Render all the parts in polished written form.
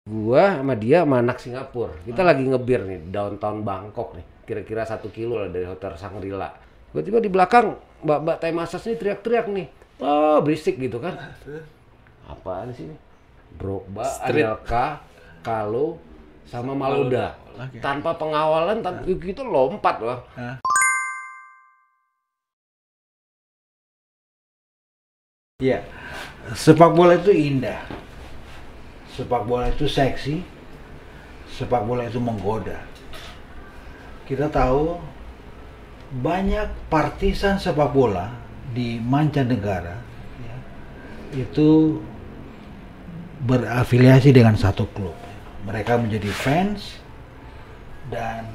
Gua sama dia sama anak Singapura. Kita lagi ngebir nih downtown Bangkok nih. Kira-kira 1 kilo lah dari Hotel Shangri-La. Tiba-tiba di belakang mbak-mbak Thai Massage nih teriak-teriak nih. Oh, berisik gitu kan. Apaan sih ini? Drogba, Anelka, Kalo, sama Malouda. Okay. Tanpa pengawalan, kita lompat loh. Iya, sepak bola itu indah, sepak bola itu seksi, sepak bola itu menggoda. Kita tahu banyak partisan sepak bola di mancanegara ya, itu berafiliasi dengan satu klub. Mereka menjadi fans dan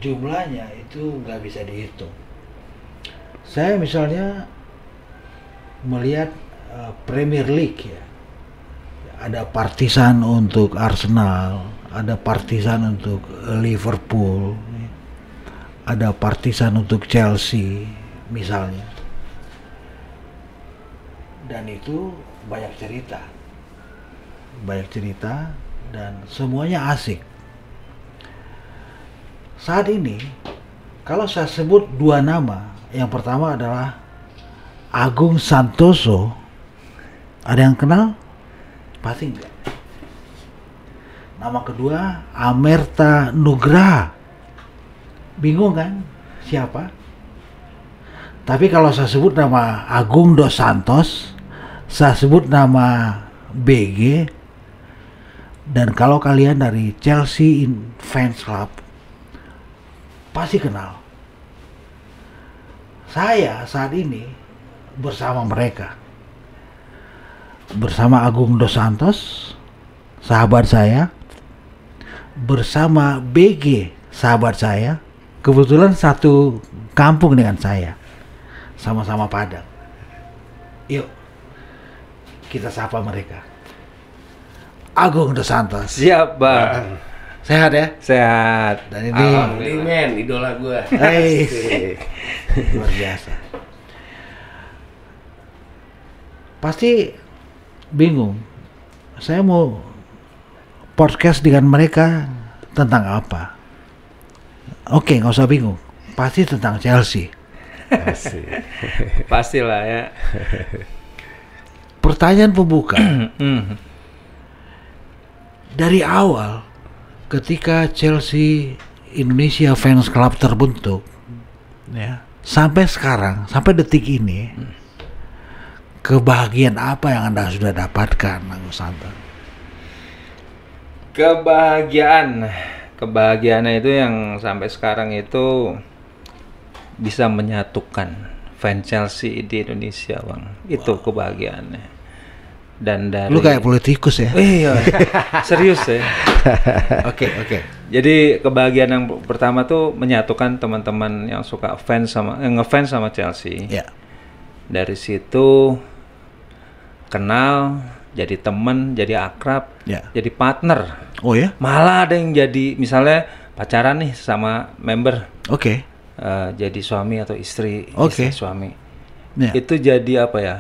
jumlahnya itu nggak bisa dihitung. Saya misalnya melihat Premier League ya, ada partisan untuk Arsenal, ada partisan untuk Liverpool, ada partisan untuk Chelsea misalnya, dan itu banyak cerita dan semuanya asik. Saat ini kalau saya sebut dua nama, yang pertama adalah Agung Santoso, ada yang kenal? Pasti enggak. Nama kedua Amerta Nugraha, bingung kan siapa? Tapi kalau saya sebut nama Agung Dos Santos, saya sebut nama BG, dan kalau kalian dari Chelsea Fans Club pasti kenal. Saya saat ini bersama mereka, bersama Agung Dos Santos, sahabat saya, bersama BG, sahabat saya, kebetulan satu kampung dengan saya, sama-sama Padang. Yuk kita sapa mereka. Agung Dos Santos. Siap, Bang. Sehat ya? Sehat. Dan ini men, idola gua. Luar biasa. Pasti bingung, saya mau podcast dengan mereka tentang apa? Oke, nggak usah bingung, pasti tentang Chelsea. Pastilah ya. Pertanyaan pembuka. Dari awal ketika Chelsea Indonesia Fans Club terbentuk ya, sampai sekarang, sampai detik ini, kebahagiaan apa yang Anda sudah dapatkan, Agus Santo? Kebahagiaannya itu yang sampai sekarang itu bisa menyatukan fans Chelsea di Indonesia, Bang. Itu kebahagiaannya. Dan dari lu kayak politikus ya? Iya, serius ya. Oke. Jadi kebahagiaan yang pertama tuh menyatukan teman-teman yang suka ngefans sama Chelsea. Ya. Dari situ kenal, jadi temen, jadi akrab, jadi partner. Oh ya? Malah ada yang jadi misalnya pacaran nih sama member. Oke. Jadi suami atau istri, istri suami. Ya. Itu jadi apa ya?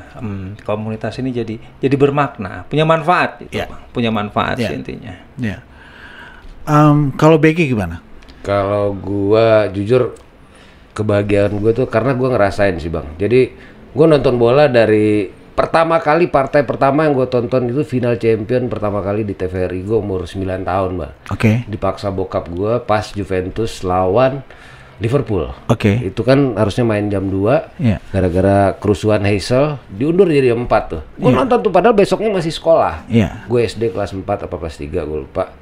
Komunitas ini jadi bermakna, punya manfaat itu, Bang. Punya manfaat sih intinya. Ya. Kalau Becky gimana? Kalau gua jujur kebahagiaan gua tuh karena gua ngerasain sih, Bang. Jadi gua nonton bola dari pertama kali, partai pertama yang gua tonton itu final champion pertama kali di TVRI. Gua umur 9 tahun, Bang. Oke. Dipaksa bokap gua pas Juventus lawan Liverpool. Oke. Itu kan harusnya main jam 2. Gara-gara kerusuhan Heysel diundur jadi 4 tuh. Gue nonton tuh padahal besoknya masih sekolah. Gue SD kelas 4 apa kelas 3 gue lupa.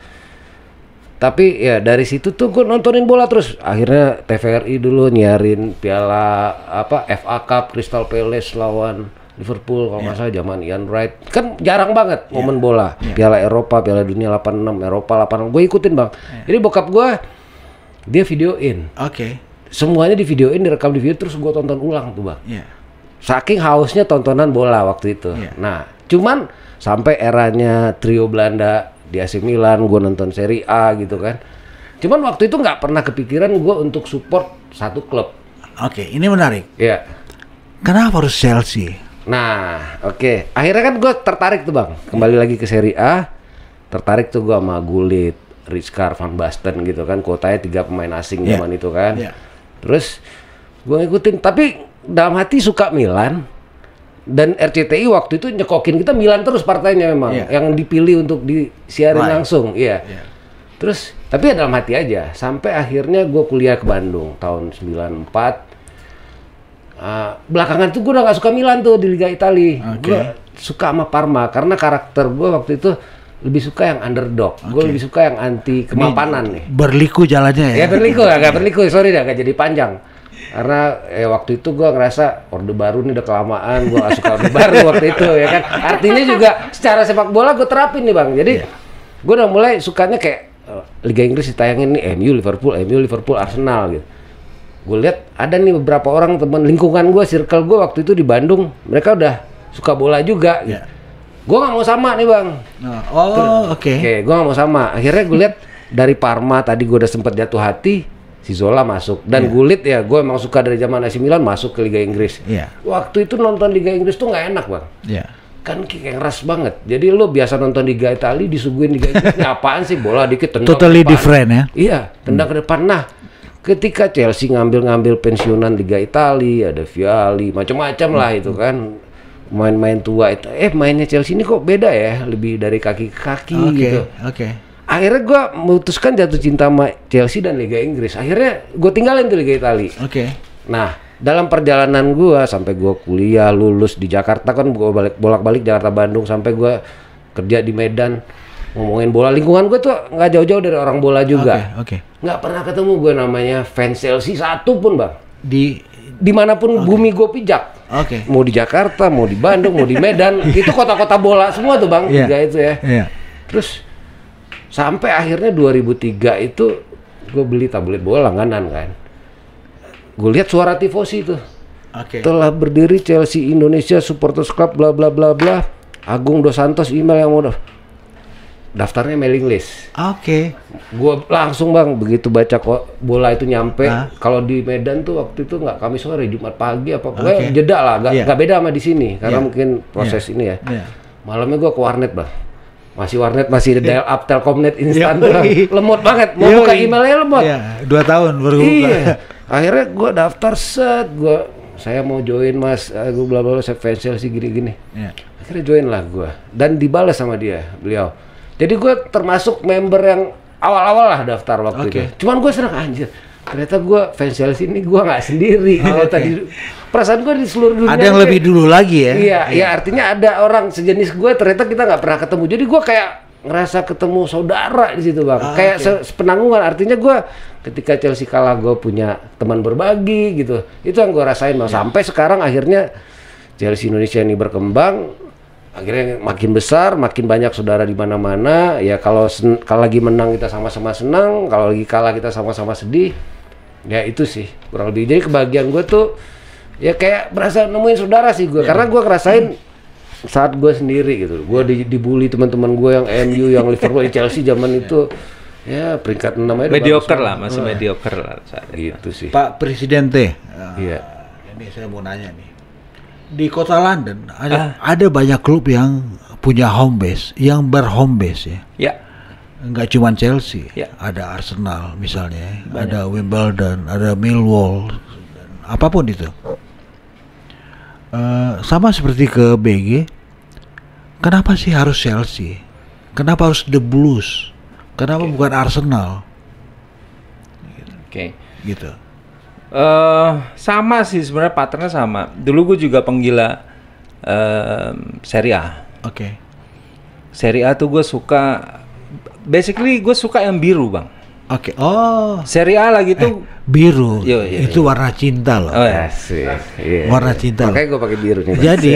Tapi ya dari situ tuh gue nontonin bola terus. Akhirnya TVRI dulu nyiarin piala FA Cup Crystal Palace lawan Liverpool kalau nggak salah zaman Ian Wright. Kan jarang banget momen bola. Piala Eropa, Piala Dunia 86, Eropa 86. Gue ikutin, Bang. Jadi bokap gue dia videoin. Oke. Semuanya di videoin, direkam di video, terus gue tonton ulang tuh, Bang. Saking hausnya tontonan bola waktu itu. Nah, cuman sampai eranya trio Belanda di AC Milan, gue nonton Serie A gitu kan. Cuman waktu itu nggak pernah kepikiran gue untuk support satu klub. Oke, ini menarik. Iya. Kenapa harus Chelsea? Nah, oke. Akhirnya kan gue tertarik tuh, Bang. Kembali lagi ke Serie A. tertarik tuh gue sama Gullit, Rijkaard, Van Basten gitu kan, kuotanya 3 pemain asing zaman itu kan. Terus gue ngikutin, tapi dalam hati suka Milan. Dan RCTI waktu itu nyekokin kita Milan terus partainya memang, yang dipilih untuk disiarin langsung, Terus, tapi dalam hati aja, sampai akhirnya gue kuliah ke Bandung tahun 94. Belakangan tuh gue udah gak suka Milan tuh di Liga Italia. Gue suka sama Parma, karena karakter gue waktu itu lebih suka yang underdog. Gue lebih suka yang anti kemapanan nih. Berliku jalannya ya? Ya berliku, agak berliku, sorry dah, gak jadi panjang. Karena waktu itu gue ngerasa Orde Baru ini udah kelamaan, gue gak suka Orde Baru waktu itu ya kan. Artinya juga secara sepak bola gue terapin nih bang. Jadi gue udah mulai sukanya kayak Liga Inggris ditayangin nih MU, Liverpool, Arsenal gitu. Gue lihat ada nih beberapa orang teman lingkungan gue, circle gue waktu itu di Bandung, mereka udah suka bola juga gitu. Gue gak mau sama nih bang. Oke, gue gak mau sama. Akhirnya gue lihat dari Parma tadi gue udah sempet jatuh hati, si Zola masuk, dan Gullit ya gue emang suka dari zaman AC Milan masuk ke Liga Inggris. Waktu itu nonton Liga Inggris tuh nggak enak bang, kan kayak keras banget. Jadi lo biasa nonton Liga Italia disuguhin Liga Inggris, ini apaan sih, bola dikit tendang totally ke depan. Different ya? Iya, tendang ke depan. Nah, ketika Chelsea ngambil pensiunan Liga Italia, ada Vialli, macam-macam lah itu kan, main-main tua itu. Mainnya Chelsea ini kok beda ya, lebih dari kaki ke kaki gitu. Akhirnya gue memutuskan jatuh cinta sama Chelsea dan Liga Inggris. Akhirnya gue tinggalin tuh Liga Italia. Nah, dalam perjalanan gue sampai gue kuliah, lulus di Jakarta kan, gue bolak-balik Jakarta Bandung, sampai gue kerja di Medan, ngomongin bola. Lingkungan gue tuh nggak jauh-jauh dari orang bola juga. Nggak pernah ketemu gue namanya fans Chelsea satu pun bang. Dimanapun bumi gue pijak. Mau di Jakarta, mau di Bandung, mau di Medan, itu kota-kota bola semua tuh bang. Liga itu ya. Terus sampai akhirnya 2003 itu gue beli tablet bola langganan kan. Gue lihat Suara Tifosi itu. Telah berdiri Chelsea Indonesia Supporters Club bla bla bla bla. Agung Dos Santos email yang mau daftarnya mailing list. Gue langsung bang, begitu baca kok bola itu nyampe. Kalau di Medan tuh waktu itu nggak Kamis sore, Jumat pagi apa pokoknya jeda lah, nggak beda sama di sini karena mungkin proses ini ya. Malamnya gue ke warnet bang. Masih warnet, masih dial up Telkomnet instan tuh, lemot banget. Mau buka emailnya lemot. 2 tahun baru buka. Akhirnya gue daftar saya mau join mas, gue bla bla saya fans Chelsea gini-gini. Akhirnya join lah gue, dan dibalas sama beliau. Jadi gue termasuk member yang awal-awal lah daftar waktu itu. Cuman gue senang anjir. Ternyata gue fans Chelsea ini gue nggak sendiri. Perasaan gue di seluruh dunia. Ada yang lebih dulu lagi ya? Iya, artinya ada orang sejenis gue. Ternyata kita nggak pernah ketemu. Jadi gue kayak ngerasa ketemu saudara di situ bang. Kayak sepenanggungan. Artinya gue ketika Chelsea kalah gue punya teman berbagi gitu. Itu yang gue rasain bang. Sampai sekarang akhirnya Chelsea Indonesia ini berkembang. Akhirnya makin besar, makin banyak saudara di mana-mana. Ya kalau lagi menang kita sama-sama senang, kalau lagi kalah kita sama-sama sedih. Ya itu sih kurang lebih. Jadi kebahagiaan gue tuh ya kayak berasa nemuin saudara sih gue. Karena gue ngerasain saat gue sendiri gitu. Gue dibully teman-teman gue yang MU, yang Liverpool, Chelsea zaman itu. Ya peringkat 6 aja. Mediocre lah, masih mediocre lah saat gitu sih. Pak Presidente. Iya. Ini saya mau nanya nih. Di kota London ada banyak klub yang punya home base, yang berhome base ya. Enggak cuma Chelsea, ada Arsenal misalnya, ada Wimbledon, ada Millwall, apapun itu. Sama seperti ke BG, kenapa sih harus Chelsea? Kenapa harus The Blues? Kenapa bukan Arsenal? Gitu. Sama sih sebenarnya, patternnya sama. Dulu gue juga penggila Serie A. Serie A tuh gue suka, basically gue suka yang biru bang. Serie A lagi tuh biru. Itu warna cinta loh. Warna cinta. Makanya gue pakai biru nih. Jadi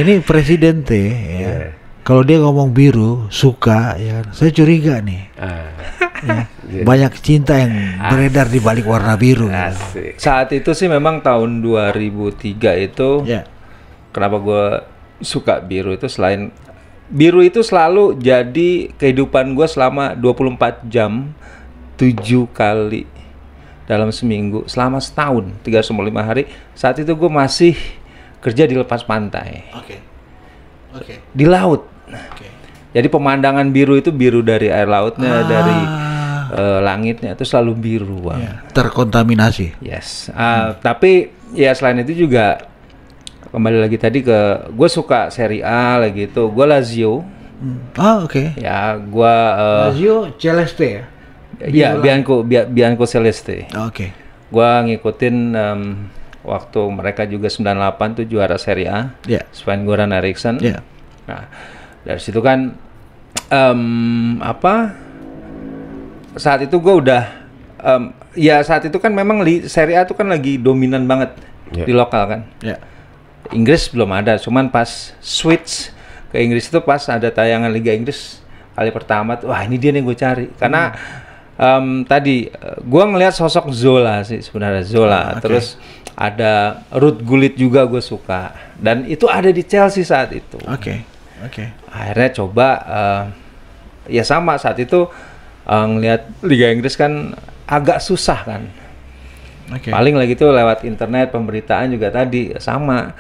ini Presidente ya. Kalau dia ngomong biru suka ya, saya curiga nih. Banyak cinta yang beredar di balik warna biru. Saat itu sih memang tahun 2003 itu. Kenapa gue suka biru itu, selain biru itu selalu jadi kehidupan gue selama 24 jam 7 kali dalam seminggu selama setahun 365 hari. Saat itu gue masih kerja di lepas pantai, di laut. Jadi pemandangan biru itu biru dari air lautnya, dari langitnya itu selalu biru, Bang. Yeah. Terkontaminasi. Yes. Tapi ya selain itu juga kembali lagi tadi ke gue suka Serie A lagi itu. Gue Lazio. Oke. Ya, gue Lazio Celeste ya. Iya, Bianco Celeste. Oke. Gua ngikutin waktu mereka juga 98 tuh juara Serie A. Yeah. Sven-Göran Eriksson. Yeah. Nah, dari situ kan saat itu gua udah ya saat itu kan memang Serie A tuh kan lagi dominan banget di lokal kan. Yeah. Inggris belum ada, cuman pas switch ke Inggris itu pas ada tayangan Liga Inggris kali pertama tuh, wah ini dia nih gue cari karena tadi gue ngelihat sosok Zola sih sebenarnya Zola, terus ada Ruud Gullit juga gue suka dan itu ada di Chelsea saat itu. Oke. Akhirnya coba ya sama saat itu ngelihat Liga Inggris kan agak susah kan. Paling lagi tuh lewat internet pemberitaan juga tadi sama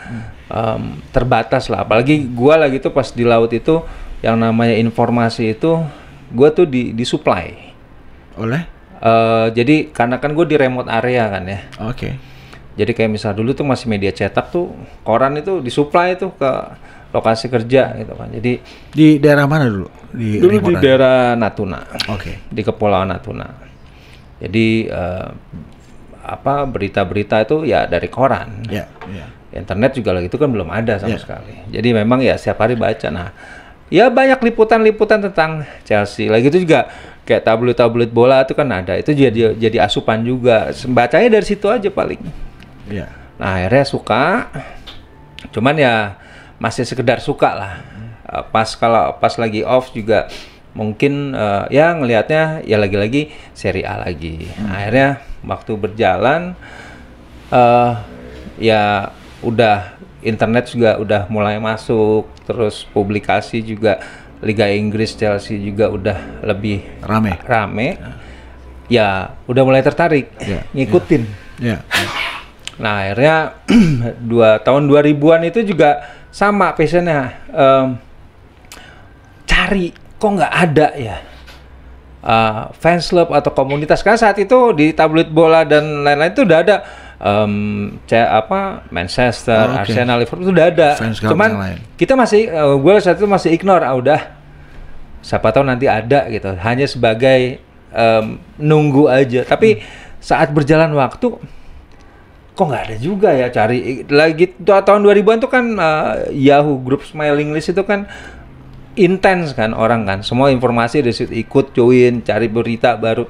terbatas lah. Apalagi gue lagi tuh pas di laut itu yang namanya informasi itu gue tuh disuplai oleh jadi karena kan gue di remote area kan ya. Jadi kayak misal dulu tuh masih media cetak tuh koran itu disuplai tuh ke lokasi kerja gitu kan. Jadi di daerah mana dulu? Di daerah Natuna. Di Kepulauan Natuna. Jadi berita-berita itu ya dari koran. Internet juga lagi itu kan belum ada sama sekali. Jadi memang ya setiap hari baca. Nah, ya banyak liputan-liputan tentang Chelsea. Lagi itu juga kayak tabloid-tabloid bola itu kan ada. Itu jadi asupan juga. Bacanya dari situ aja paling. Nah, akhirnya suka. Cuman ya masih sekedar suka lah. Pas lagi off juga mungkin ya ngelihatnya ya lagi-lagi Serie A lagi. Akhirnya waktu berjalan ya udah internet juga udah mulai masuk, terus publikasi juga Liga Inggris Chelsea juga udah lebih rame. Ya udah mulai tertarik ngikutin. Nah akhirnya tahun 2000-an itu juga sama passionnya, cari kok nggak ada ya fans club atau komunitas. Karena saat itu di tabloid bola dan lain-lain itu udah ada Manchester, Arsenal, Liverpool itu udah ada. Cuman kita masih gue saat itu masih ignore, udah siapa tahu nanti ada gitu. Hanya sebagai nunggu aja. Tapi saat berjalan waktu kok nggak ada juga ya, cari lagi tahun 2000-an tuh kan Yahoo Groups mailing list itu kan intens kan orang kan, semua informasi dari situ ikut join, cari berita baru,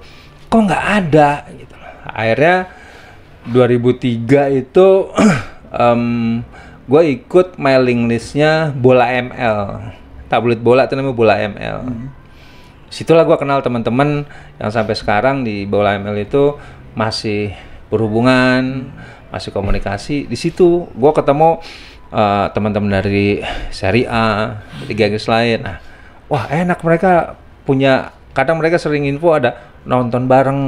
kok nggak ada gitu. Akhirnya 2003 itu gue ikut mailing listnya Bola ML, tabloid bola itu namanya Bola ML. Situlah gue kenal teman-teman yang sampai sekarang di Bola ML itu masih berhubungan, masih komunikasi. Di situ gue ketemu teman-teman dari Serie A, Liga Inggris lain. Nah, wah enak, mereka punya, kadang mereka sering info ada nonton bareng,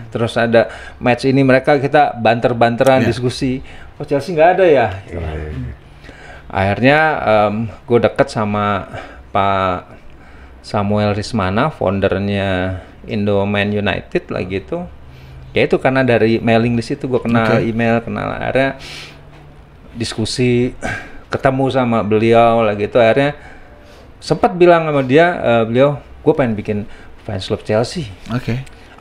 terus ada match ini kita banter-banteran diskusi. Oh Chelsea nggak ada ya? Gitu. Akhirnya gue deket sama Pak Samuel Rismana, foundernya Indoman United lagi itu. Ya itu karena dari mailing list itu gue kenal email, akhirnya diskusi, ketemu sama beliau lagi itu. Akhirnya sempat bilang sama dia, beliau, gue pengen bikin fans club Chelsea.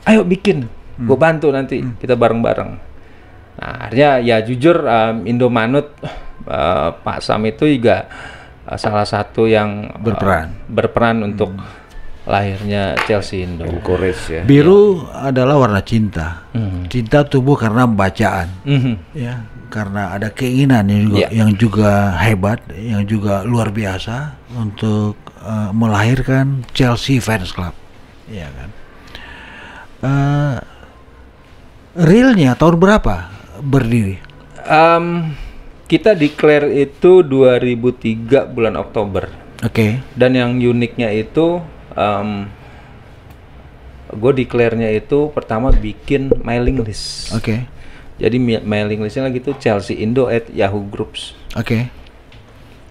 Ayo bikin, gue bantu nanti, kita bareng-bareng. Nah akhirnya ya jujur Indomanut, Pak Sam itu juga salah satu yang berperan untuk lahirnya Chelsea Indo. Biru adalah warna cinta. Cinta tumbuh karena bacaan. Ya, karena ada keinginan yang juga hebat, yang juga luar biasa untuk melahirkan Chelsea Fans Club. Ya kan. Realnya tahun berapa berdiri? Kita declare itu 2003 bulan Oktober. Dan yang uniknya itu gue declare-nya itu pertama bikin mailing list. Jadi mailing listnya lagi tuh Chelsea Indo at Yahoo Groups.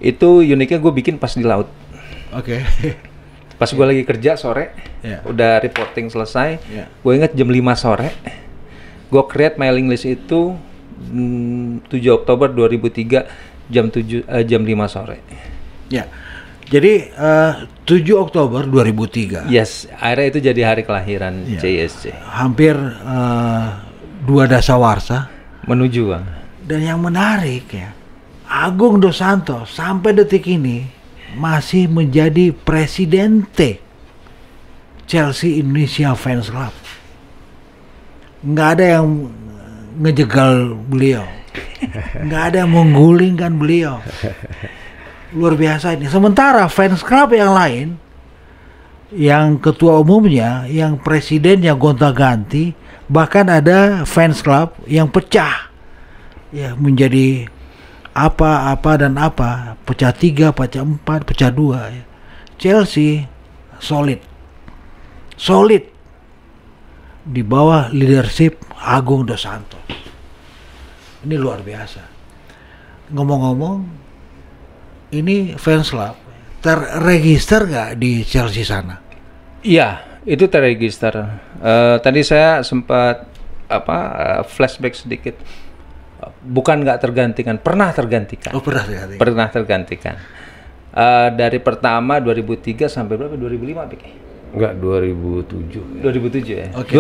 Itu uniknya gue bikin pas di laut. Pas gue lagi kerja sore, udah reporting selesai, gue inget jam 5 sore, gue create mailing list itu 7 Oktober 2003 jam 5 sore. Ya. Jadi 7 Oktober 2003. Yes, akhirnya itu jadi hari kelahiran CISC. Hampir 2 dasawarsa menuju. Dan yang menarik ya, Agung Dos Santos sampai detik ini masih menjadi presidente Chelsea Indonesia Fans Club. Nggak ada yang ngejegal beliau, nggak ada yang menggulingkan beliau. Luar biasa ini. Sementara fans club yang lain, yang ketua umumnya, yang presidennya gonta-ganti, bahkan ada fans club yang pecah, ya menjadi apa dan apa, pecah 3, pecah 4, pecah 2. Ya. Chelsea solid di bawah leadership Agung Dos Santos. Ini luar biasa. Ngomong-ngomong, ini fans club terregister nggak di Chelsea sana? Iya, itu terregister. Tadi saya sempat flashback sedikit. Bukan nggak tergantikan, pernah tergantikan. Oh, pernah tergantikan. Pernah tergantikan. Dari pertama 2003 sampai berapa? 2005, Bik? Enggak, 2007. 2007 ya. Okay.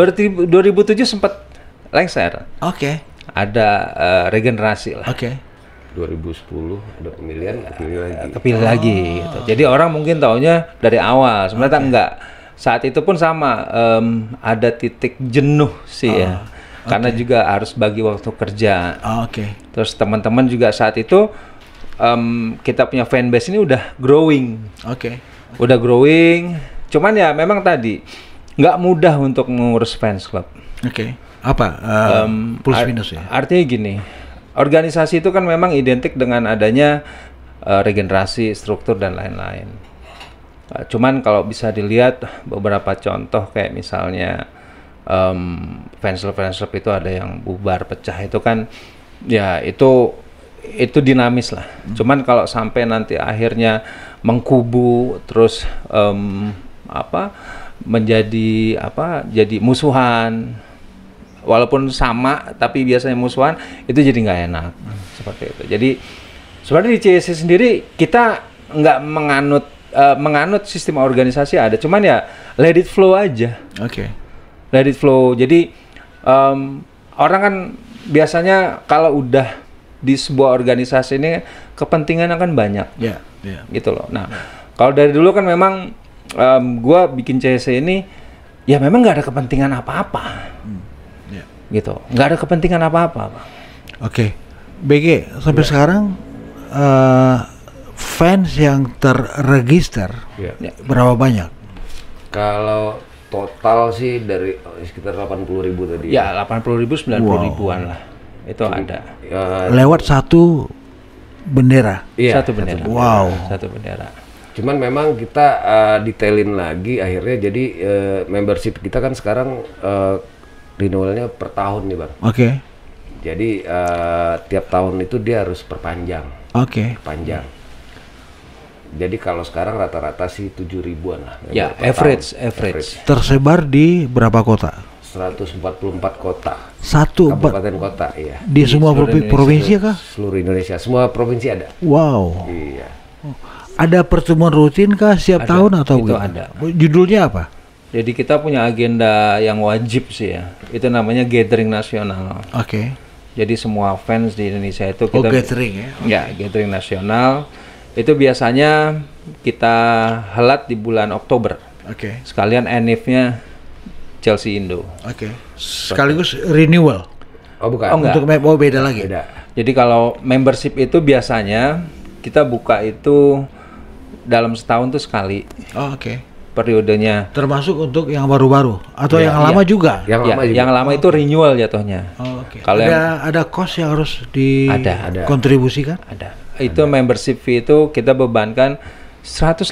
2007 sempat lengser. Oke. Ada regenerasi lah. Oke. 2010 ada pemilihan kepilih lagi gitu. Jadi orang mungkin taunya dari awal, sebenarnya enggak. Saat itu pun sama, ada titik jenuh sih ya, karena juga harus bagi waktu kerja. Terus teman-teman juga saat itu kita punya fanbase ini udah growing. Udah growing, cuman ya memang tadi nggak mudah untuk mengurus fans club. Apa plus minus ya? Artinya gini. Organisasi itu kan memang identik dengan adanya regenerasi, struktur, dan lain-lain. Cuman kalau bisa dilihat beberapa contoh kayak misalnya fans club itu ada yang bubar, pecah, itu kan ya itu dinamis lah. Cuman kalau sampai nanti akhirnya mengkubu terus jadi musuhan. Walaupun sama tapi biasanya musuhan, itu jadi nggak enak seperti itu. Jadi sebenarnya di CISC sendiri kita nggak menganut sistem organisasi ada, cuman ya let it flow aja. Let it flow. Jadi orang kan biasanya kalau udah di sebuah organisasi ini kepentingan akan banyak, gitu loh. Nah kalau dari dulu kan memang gua bikin CISC ini ya memang nggak ada kepentingan apa-apa. Gitu, nggak ada kepentingan apa-apa. BG sampai sekarang fans yang terregister berapa banyak? Kalau total sih dari sekitar 80.000 tadi. Ya 80.000, 90.000-an lah. Itu ada. Lewat satu bendera. Satu bendera. Satu bendera. Cuman memang kita detailin lagi akhirnya, jadi membership kita kan sekarang renewalnya per tahun nih, Bang. Jadi tiap tahun itu dia harus perpanjang. Perpanjang. Jadi kalau sekarang rata-rata sih 7.000-an lah. Ya, average. Tersebar di berapa kota? 144 kota. Kabupaten kota, iya. Di semua provinsi kah? Seluruh Indonesia, semua provinsi ada. Wow. Iya. Ada pertemuan rutin kah setiap tahun atau itu ada. Judulnya apa? Jadi kita punya agenda yang wajib sih ya. Itu namanya gathering nasional. Jadi semua fans di Indonesia itu kita gathering ya. Ya, gathering nasional. Itu biasanya kita helat di bulan Oktober. Sekalian NIF-nya Chelsea Indo. Sekaligus renewal. Bukan. Untuk beda lagi. Jadi kalau membership itu biasanya kita buka itu dalam setahun tuh sekali. Periodenya. Termasuk untuk yang baru-baru atau yang lama juga? Yang lama itu renewal jatuhnya. Kalau ada cost yang harus dikontribusikan? Ada. Itu membership fee itu kita bebankan 150.000.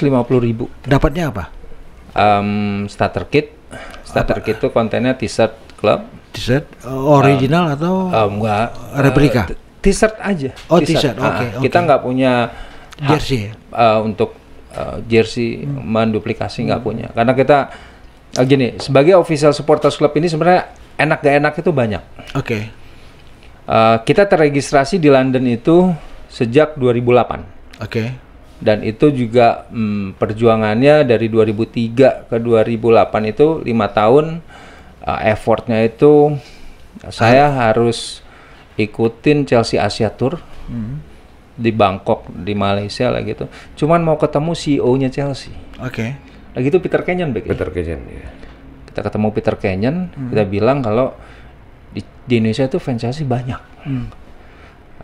Dapatnya apa? Starter kit. Starter kit itu kontennya t-shirt klub. T-shirt original atau enggak replika? T-shirt aja. T-shirt. Kita nggak punya jersey untuk jersey menduplikasi, nggak punya. Karena kita gini, sebagai official supporters club ini sebenarnya enak gak enak itu banyak. Oke. Kita terregistrasi di London itu sejak 2008. Oke. Dan itu juga perjuangannya dari 2003 ke 2008 itu 5 tahun. Effortnya itu saya harus ikutin Chelsea Asia Tour di Bangkok, di Malaysia lah gitu. Cuman mau ketemu CEO-nya Chelsea. Oke. Lagi itu Peter Kenyon, Peter Kenyon, ya. Kita ketemu Peter Kenyon, kita bilang kalau di Indonesia itu fans Chelsea banyak.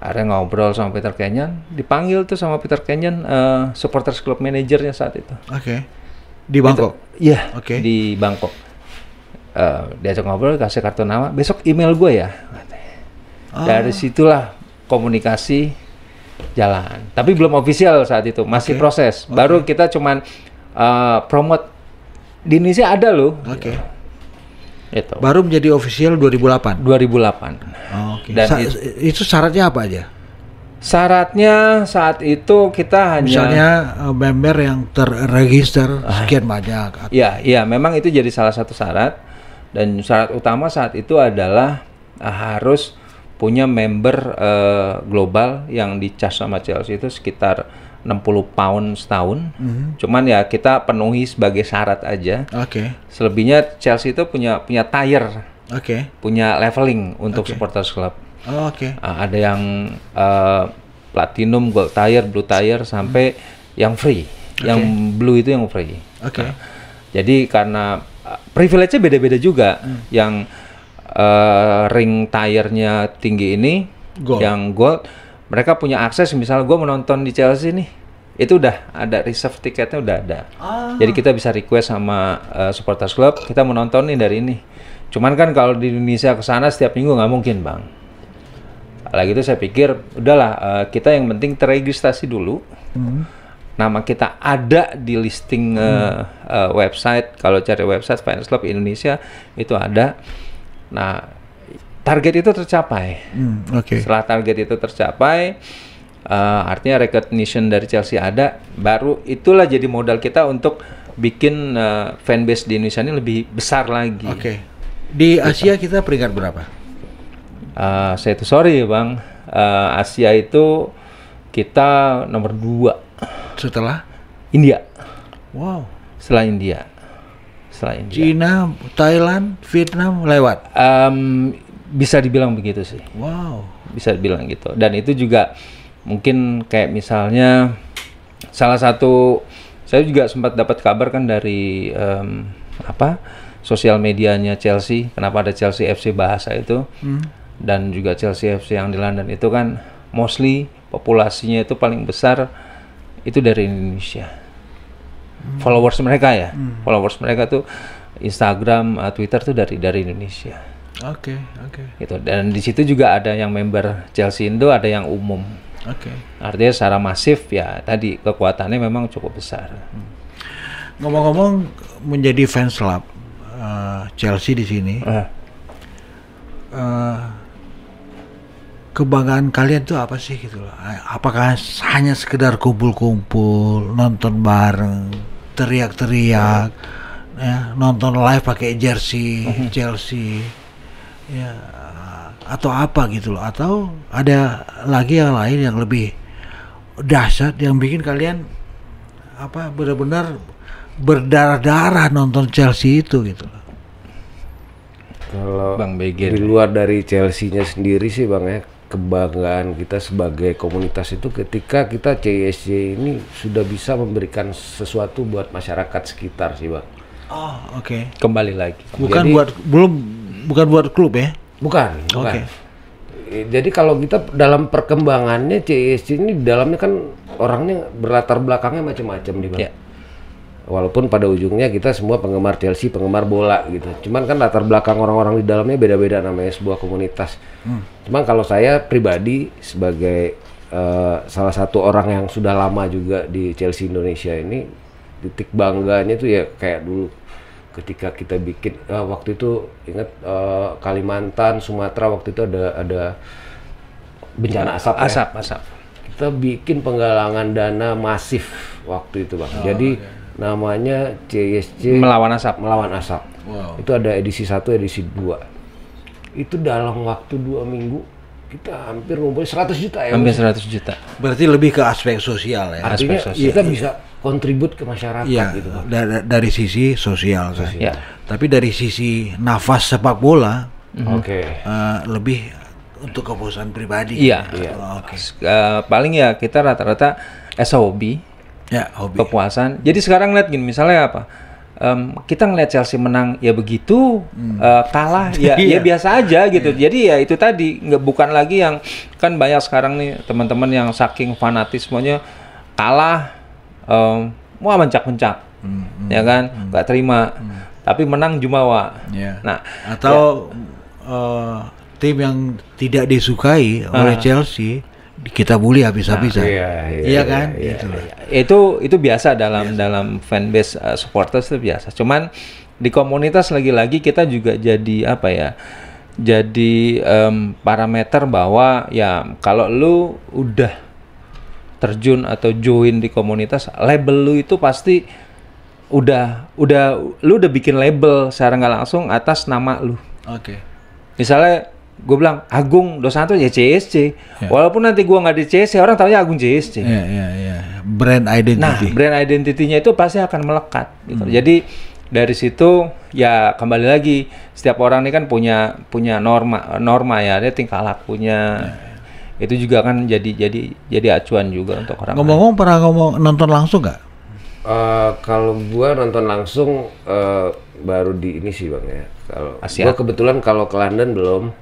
Ada ngobrol sama Peter Kenyon, dipanggil tuh sama Peter Kenyon, supporters club manajernya saat itu. Oke. Di Bangkok? Iya, di Bangkok. Diajak ngobrol, kasih kartu nama, besok email gue ya. Dari situlah komunikasi jalan. Tapi belum official saat itu, masih proses. Baru kita cuman promote di Indonesia ada loh. Itu. Baru menjadi official 2008. 2008. Dan itu syaratnya apa aja? Syaratnya saat itu kita hanya misalnya member yang terregister sekian banyak. Iya, memang itu jadi salah satu syarat. Dan syarat utama saat itu adalah harus punya member global yang dicas sama Chelsea itu sekitar 60 pound setahun. Cuman ya kita penuhi sebagai syarat aja. Selebihnya Chelsea itu punya tier. Punya leveling untuk supporters club. Ada yang platinum, gold tier, blue tier sampai yang free. Yang blue itu yang free. Jadi karena privilege-nya beda-beda juga. Yang ring tire-nya tinggi ini, yang gold, mereka punya akses. Misalnya gue menonton di Chelsea nih, itu udah ada reserve tiketnya, udah ada. Jadi kita bisa request sama supporters club, kita menonton nih dari ini. Cuman kan kalau di Indonesia ke sana setiap minggu nggak mungkin, Bang. Lagi itu saya pikir udahlah, kita yang penting terregistrasi dulu. Nama kita ada di listing website. Kalau cari website Fans Club Indonesia itu ada. Nah, target itu tercapai. Setelah target itu tercapai, artinya recognition dari Chelsea ada, baru itulah jadi modal kita untuk bikin fanbase di Indonesia ini lebih besar lagi. Di Asia kita peringkat berapa? Saya itu sorry Bang, Asia itu kita nomor 2. Setelah? India. Wow. Setelah India. Cina, Thailand, Vietnam lewat. Bisa dibilang begitu sih. Wow. Bisa dibilang gitu. Dan itu juga mungkin kayak misalnya salah satu, saya juga sempat dapat kabar kan dari sosial medianya Chelsea. Kenapa ada Chelsea FC bahasa itu? Dan juga Chelsea FC yang di London itu kan mostly populasinya itu paling besar itu dari Indonesia. Followers mereka ya, followers mereka tuh Instagram, Twitter tuh dari Indonesia. Gitu. Dan di situ juga ada yang member Chelsea Indo, ada yang umum. Artinya secara masif ya tadi kekuatannya memang cukup besar. Ngomong-ngomong menjadi fans club Chelsea di sini, kebanggaan kalian tuh apa sih gitu loh? Apakah hanya sekedar kumpul-kumpul, nonton bareng, teriak-teriak, ya, nonton live pakai jersey Chelsea, ya, atau apa gitu loh? Atau ada lagi yang lain yang lebih dahsyat yang bikin kalian benar-benar berdarah-darah nonton Chelsea itu gitu loh? Kalau di luar dari Chelsea-nya sendiri sih Bang ya, kebanggaan kita sebagai komunitas itu ketika kita CSC ini sudah bisa memberikan sesuatu buat masyarakat sekitar sih Bang. Kembali lagi. Bukan buat klub ya? Bukan. Jadi kalau kita dalam perkembangannya CSC ini di dalamnya kan orangnya berlatar belakangnya macam-macam nih Bang. Walaupun pada ujungnya kita semua penggemar Chelsea, penggemar bola gitu. Cuman kan latar belakang orang-orang di dalamnya beda-beda, namanya sebuah komunitas. Cuman kalau saya pribadi sebagai salah satu orang yang sudah lama juga di Chelsea Indonesia ini, titik bangganya tuh ya kayak dulu ketika kita bikin waktu itu ingat Kalimantan, Sumatera waktu itu ada bencana asap. Asap. kita bikin penggalangan dana masif waktu itu, Bang. Jadi namanya CSC Melawan Asap. Wow. Itu ada edisi 1, edisi 2. Itu dalam waktu 2 minggu kita hampir ngumpulin 100 juta ya. Hampir 100 juta. Berarti lebih ke aspek sosial ya. Artinya kita bisa kontribut ke masyarakat gitu. Dari sisi sosial kan. Ya. Tapi dari sisi nafas sepak bola, lebih untuk kepuasan pribadi. Iya. Paling ya kita rata-rata as a hobi. Ya, hobi. Kepuasan. Jadi sekarang lihat gini, misalnya apa? Kita ngeliat Chelsea menang ya begitu, kalah ya biasa aja gitu. Jadi ya itu tadi, bukan lagi yang kan banyak sekarang nih teman-teman yang saking fanatismenya kalah, wah mencak-mencak, ya kan, nggak terima. Tapi menang jumawa. Nah, atau tim yang tidak disukai oleh Chelsea kita bully habis-habisan. Iya kan? Itu biasa dalam fanbase supporters itu biasa. Cuman di komunitas lagi-lagi kita juga jadi apa ya? Jadi parameter bahwa ya kalau lu udah terjun atau join di komunitas, label lu itu pasti lu udah bikin label secara nggak langsung atas nama lu. Misalnya gue bilang Agung Dos Santos ya CSC, walaupun nanti gue nggak di CSC, orang taunya Agung CSC. Brand identity. Nah, brand identity-nya itu pasti akan melekat. Gitu. Jadi dari situ ya kembali lagi, setiap orang ini kan punya norma ya, dia tingkah lakunya. Itu juga kan jadi acuan juga untuk orang. Ngomong-ngomong, pernah nonton langsung nggak? Kalau gue nonton langsung baru di ini sih, Bang ya. Kalau gue kebetulan kalau ke London belum,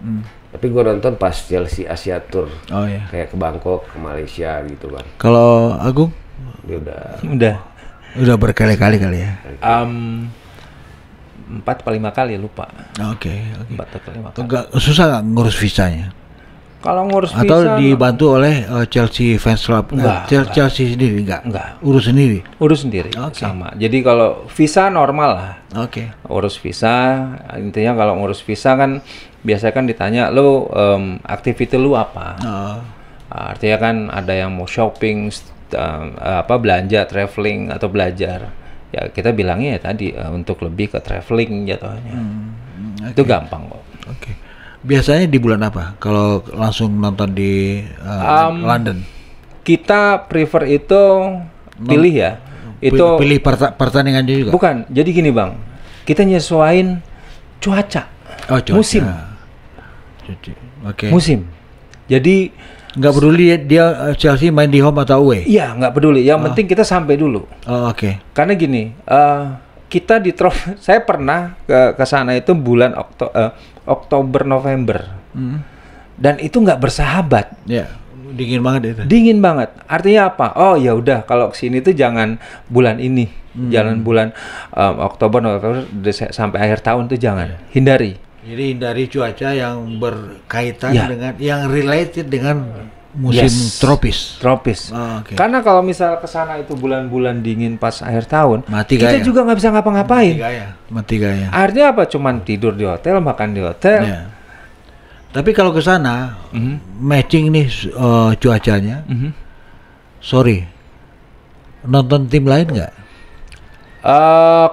tapi gue nonton pas Chelsea Asia Tour, kayak ke Bangkok, ke Malaysia gitu, Bang. Kalau Agung? Dia udah berkali-kali kali ya. 4 atau 5 kali lupa. 4 atau 5 kali. Susah nggak ngurus visanya? Kalau ngurus visa atau dibantu oleh Chelsea Fans Club? Chelsea sendiri enggak? Urus sendiri? Sama. Jadi kalau visa normal lah. Urus visa, intinya kalau ngurus visa kan biasanya kan ditanya lo activity lu apa? Artinya kan ada yang mau shopping, belanja, traveling atau belajar. Ya kita bilangnya ya tadi untuk lebih ke traveling jatuhnya. Itu gampang kok. Biasanya di bulan apa kalau langsung nonton di London? Kita prefer itu pilih ya. Itu pilih pertandingannya juga. Bukan. Jadi gini, Bang. Kita nyesuaiin cuaca. Musim. Musim. Jadi nggak peduli dia Chelsea main di home atau away? Iya, nggak peduli. Yang penting kita sampai dulu. Karena gini, kita saya pernah ke sana itu bulan Oktober November, dan itu nggak bersahabat. Dingin banget itu. Dingin banget. Artinya apa? Oh ya udah, kalau kesini tuh jangan bulan ini, jangan bulan Oktober November sampai akhir tahun tuh jangan. Hindari. Jadi hindari cuaca yang berkaitan dengan yang related dengan musim tropis. Karena kalau misal kesana itu bulan-bulan dingin pas akhir tahun, kita juga nggak bisa ngapa-ngapain. Mati gaya. Artinya apa? Cuman tidur di hotel, makan di hotel. Tapi kalau kesana matching nih cuacanya, sorry, nonton tim lain nggak?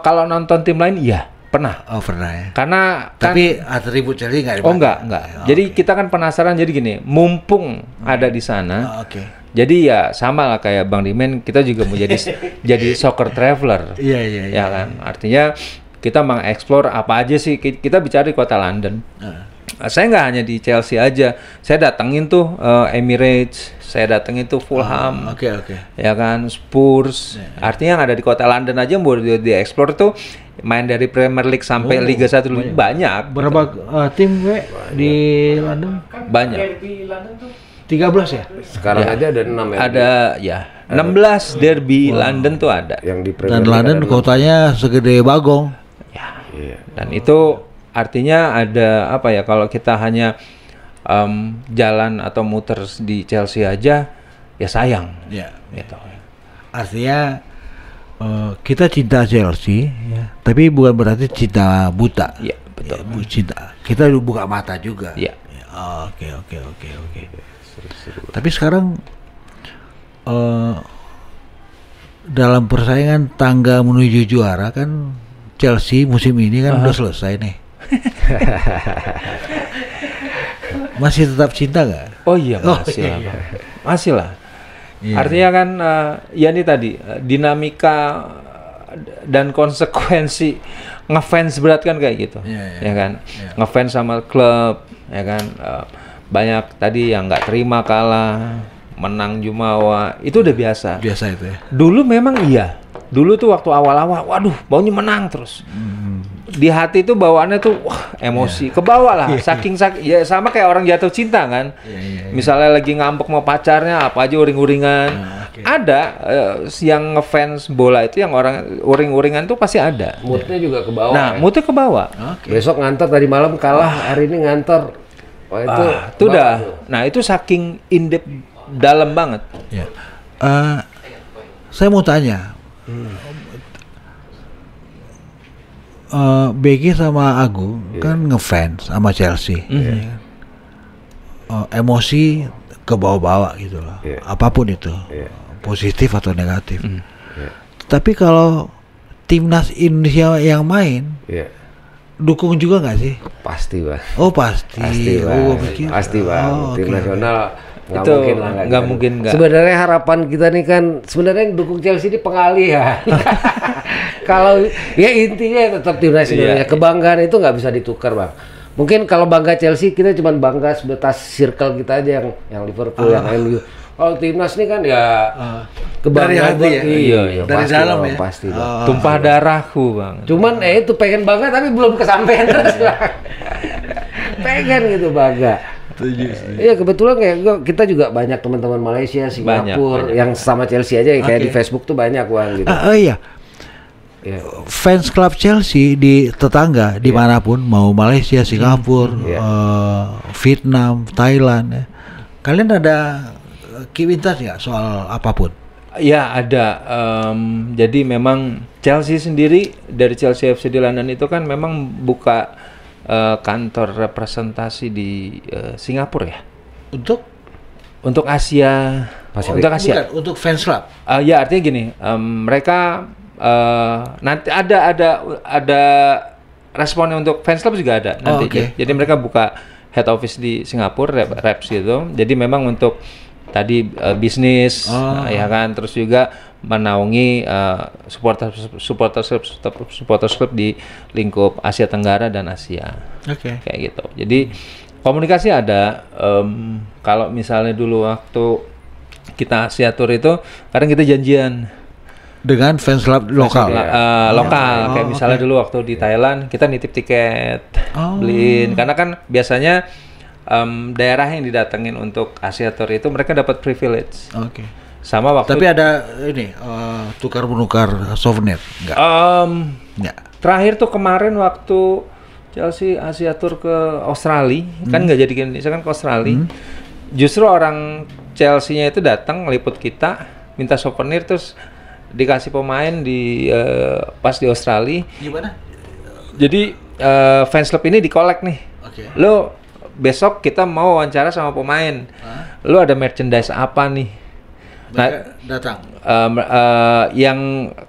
Kalau nonton tim lain, iya. Pernah. Pernah ya. Karena tapi atribut Chelsea nggak dipakai. Enggak. Jadi kita kan penasaran, jadi gini, mumpung ada di sana. Jadi ya sama lah kayak Bang Dimen, kita juga mau jadi soccer traveler. Iya. Ya kan. Artinya kita mengeksplor apa aja sih. Kita bicara di kota London. Saya nggak hanya di Chelsea aja. Saya datengin tuh Emirates, saya datengin tuh Fulham. Ya kan, Spurs. Artinya yang ada di kota London aja mau dieksplor tuh. Main dari Premier League sampai Liga 1 banyak. Berapa tim di London? Banyak. 13 ya? Sekarang aja ada 6 ya. Ada ya. 16 derby London tuh ada. Yang di Premier League. Dan London kotanya segede Bagong. Ya. Dan itu artinya ada apa ya, kalau kita hanya jalan atau muter di Chelsea aja ya sayang. Gitu. Artinya kita cinta Chelsea, tapi bukan berarti cinta buta. Iya, betul. Kita buka mata juga. Iya. Oke. Tapi sekarang dalam persaingan tangga menuju juara kan Chelsea musim ini kan udah selesai nih. Masih tetap cinta nggak? Oh iya masih lah, iya. Masih lah. Iya. Artinya kan ya ini tadi dinamika dan konsekuensi ngefans berat kan kayak gitu, ya kan? Ngefans sama klub, ya kan? Banyak tadi yang nggak terima kalah, menang jumawa, itu udah biasa. Biasa itu ya. Dulu memang iya. Dulu tuh waktu awal-awal, waduh, maunya menang terus. Di hati tuh bawaannya tuh wah, emosi, kebawa lah, saking ya sama kayak orang jatuh cinta kan. Misalnya lagi ngambek mau pacarnya, apa aja uring-uringan. Ada yang ngefans bola itu yang orang uring-uringan tuh pasti ada. Moodnya juga kebawa. Nah, moodnya kebawa. Besok ngantor tadi malam kalah, hari ini ngantor. Wah, itu udah. Nah, itu saking in-depth dalam banget. Ya. Saya mau tanya. Becky sama Agung kan ngefans sama Chelsea, emosi ke bawah-bawah gitu loh, apapun itu, positif atau negatif. Tapi kalau timnas Indonesia yang main, dukung juga nggak sih? Pasti Bang. Oh pasti. Pasti Bang. Tim nasional. Nggak mungkin. Sebenarnya harapan kita nih kan sebenarnya dukung Chelsea ini pengalihan. Kalau ya intinya tetap timnas Indonesia, kebanggaan itu nggak bisa ditukar Bang. Mungkin kalau bangga Chelsea kita cuma bangga sebatas circle kita aja yang Liverpool, yang MU. Kalau timnas ini kan ya kebanggaan dari hati ya. Iya, dari pasti dalam Bang, ya. pasti Bang. Tumpah darahku Bang. Cuman itu pengen bangga tapi belum kesampaian terus Bang. Pengen gitu bangga. Iya kebetulan kayak kita juga banyak teman-teman Malaysia, Singapura banyak. Yang sama Chelsea aja kayak di Facebook tuh banyak Bang gitu. Iya. Fans klub Chelsea di tetangga dimanapun mau Malaysia, Singapura, Vietnam, Thailand ya. Kalian ada keinginan nggak soal apapun? Ya ada. Jadi memang Chelsea sendiri dari Chelsea FC di London itu kan memang buka kantor representasi di Singapura ya. Untuk Asia Pasifik. Untuk Asia. Bukan, untuk fans club. Ya artinya gini, mereka nanti ada responnya untuk fans club juga ada nanti. Jadi mereka buka head office di Singapura, reps gitu. Jadi memang untuk tadi bisnis, ya kan, terus juga menaungi supporters club di lingkup Asia Tenggara dan Asia, kayak gitu. Jadi komunikasi ada. Kalau misalnya dulu waktu kita Asia Tour itu, kadang kita janjian dengan fans club lokal, kayak misalnya dulu waktu di Thailand kita nitip tiket, beliin, karena kan biasanya daerah yang didatengin untuk Asia Tour itu mereka dapat privilege. Sama waktu. Tapi ada ini tukar menukar souvenir nggak? Nggak. Terakhir tuh kemarin waktu Chelsea Asia Tour ke Australia, kan nggak jadi ke Indonesia kan ke Australia. Justru orang Chelsea-nya itu datang ngeliput kita, minta souvenir terus dikasih pemain di pas di Australia. Gimana? Jadi fans club ini dikolek nih. Lo besok kita mau wawancara sama pemain. Lo ada merchandise apa nih? Nah, datang. Yang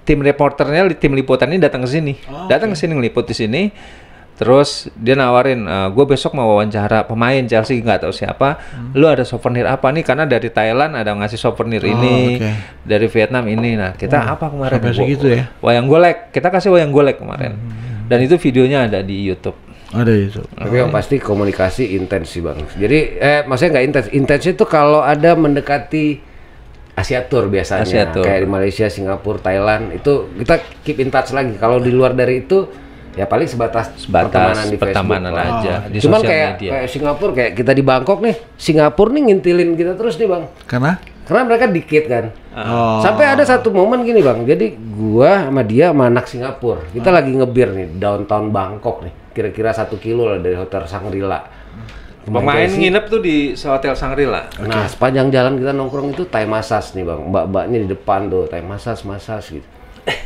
tim reporternya, tim liputannya datang ke sini. Datang ke sini ngeliput di sini. Terus dia nawarin, gue besok mau wawancara pemain Chelsea nggak tahu siapa. Lu ada souvenir apa nih? Karena dari Thailand ada ngasih souvenir ini, dari Vietnam ini. Nah kita apa kemarin? Segitu ya? Wayang golek. Kita kasih wayang golek kemarin. Dan itu videonya ada di YouTube. Ada itu. Tapi yang pasti komunikasi intens sih Bang. Jadi maksudnya nggak intens. Intens itu kalau ada mendekati Asia Tour biasanya, Asia Tour. Kayak di Malaysia, Singapura, Thailand itu kita keep in touch lagi. Kalau di luar dari itu ya paling sebatas pertemanan di Facebook aja. Di cuman kayak Singapura, kayak kita di Bangkok nih, Singapura nih ngintilin kita terus nih Bang. Karena mereka dikit kan. Sampai ada satu momen gini Bang. Jadi gua sama dia sama anak Singapura, kita lagi ngebir nih downtown Bangkok nih, kira-kira 1 kilo lah dari Hotel Shangri-La. Pemain nginep tuh di Hotel Shangri-La. Nah, sepanjang jalan kita nongkrong itu Thai massage nih Bang. Mbak-mbaknya di depan tuh Thai massage gitu.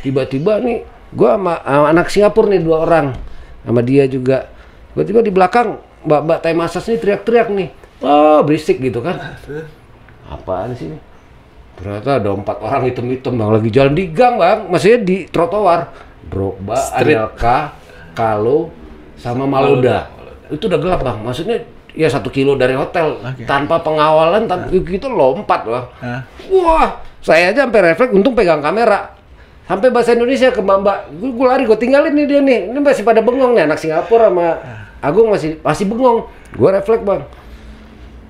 Tiba-tiba nih gua sama anak Singapura nih 2 orang. Sama dia juga. Tiba-tiba di belakang mbak-mbak Thai massage nih teriak-teriak nih. Oh, berisik gitu kan. Apaan sih ini? Ternyata ada 4 orang hitam-hitam bang, lagi jalan di gang bang, maksudnya di trotoar. Drogba, Anelka, Kalo, sama Malouda. Itu udah gelap bang, maksudnya ya 1 kilo dari hotel, tanpa pengawalan, gitu lompat bang. Wah, saya aja sampai refleks, untung pegang kamera. Sampai bahasa Indonesia ke mbak, gue lari, gue tinggalin nih dia nih. Ini masih pada bengong nih, anak Singapura sama Agung masih bengong. Gue refleks bang.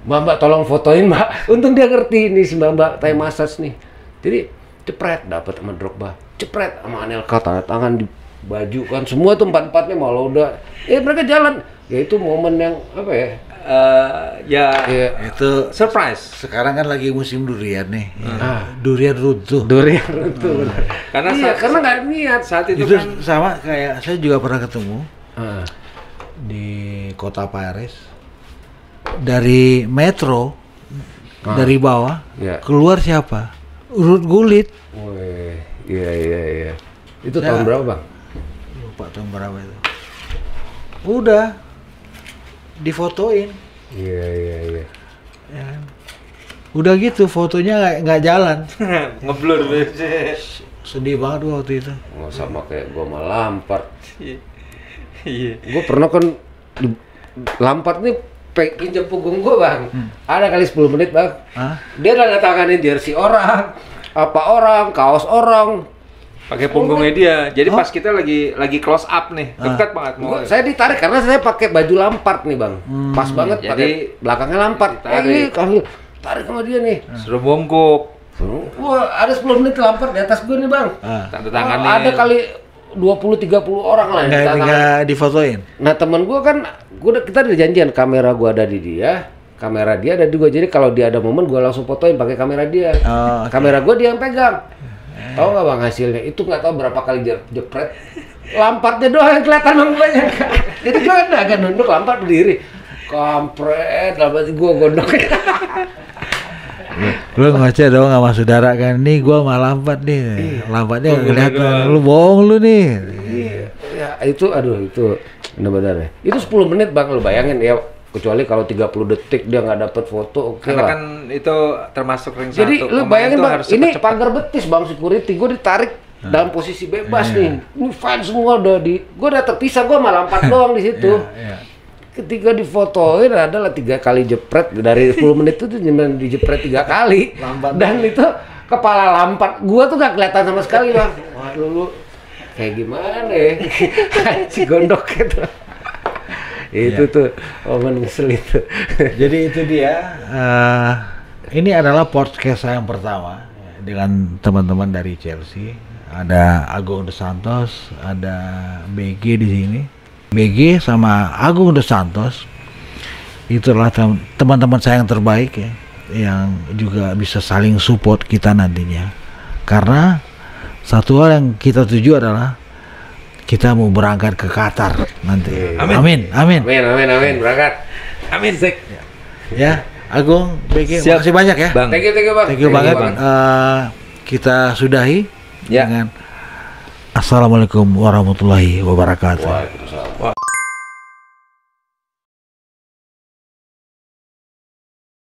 Mbak tolong fotoin mbak. Untung dia ngerti nih si mbak Thai massage nih. Jadi cepret dapat sama Drogba, cepret sama Anelka, tanda tangan di baju kan, semua tuh 4-4-nya Malouda. Mereka jalan. Ya itu momen yang apa ya? Itu surprise. Sekarang kan lagi musim durian nih. Durian runtuh. Karena karena nggak niat saat itu kan. Sama kayak saya juga pernah ketemu di kota Paris. Dari metro, dari bawah, keluar siapa? Ruud Gullit. Iya. Itu tahun berapa bang? Lupa tahun berapa itu. Udah difotoin. Iya. Ya. Udah gitu fotonya nggak jalan. Ngeblur. Sedih banget gua waktu itu. Sama kayak gua sama Lampard. Iya. Gua pernah kan Lampard nih pinjam punggung gua bang. Ada kali 10 menit bang. Dia udah ngetanganin jersey orang, kaos orang. Pakai punggungnya dia. Jadi pas kita lagi close up nih, dekat banget mau. Saya ditarik karena saya pakai baju Lampard nih bang. Pas banget pakai belakangnya Lampard. Tarik sama dia nih. Suruh bongkok. Wah, ada 10 menit Lampard di atas gue nih bang. Tanda tangannya. Ada kali 20-30 orang lah yang nggak difotoin. Nah temen gue kan, kita ada janjian, kamera gue ada di dia, kamera dia ada di gue. Jadi kalau dia ada momen gue langsung fotoin pakai kamera dia. Kamera gue dia yang pegang. Tahu nggak bang hasilnya? Itu nggak tahu berapa kali jepret. Lampardnya doang yang kelihatan bang banyak. Jadi gue agak nunduk, Lampard berdiri. Kampret, Lampard gue gondok. Lu ngoceh dong sama saudara kan, nih gua sama Lampard nih, Lampardnya nggak kelihatan, lu bohong lu nih. Ya itu, aduh itu benar-benar ya. Itu 10 menit bang, lu bayangin ya, kecuali kalau 30 detik dia nggak dapet foto, oke lah. Karena kan itu termasuk ring 1. Jadi lu bayangin bang, ini pagar betis bang, security, gua ditarik dalam posisi bebas nih, ini fans semua udah gua udah terpisah, gua sama Lampard doang di situ. Ketika difotoin adalah 3 kali jepret, dari 10 menit itu dijepret 3 kali. Dan itu kepala Lampard gua tuh gak kelihatan sama sekali bang. Wah lu kayak gimana ya? Si gondok itu. Itu tuh momen ngesel itu. Jadi itu dia. Ini adalah podcast saya yang pertama dengan teman-teman dari Chelsea. Ada Agung De Santos, ada BG di sini. BG sama Agung De Santos itulah teman-teman saya yang terbaik ya, yang juga bisa saling support kita nantinya. Karena satu hal yang kita tuju adalah kita mau berangkat ke Qatar nanti. Amin berangkat. Amin Zek. Ya, Agung, BG, makasih banyak ya. Bang. Thank you bang. Thank you banget. Kita sudahi dengan Assalamualaikum warahmatullahi wabarakatuh.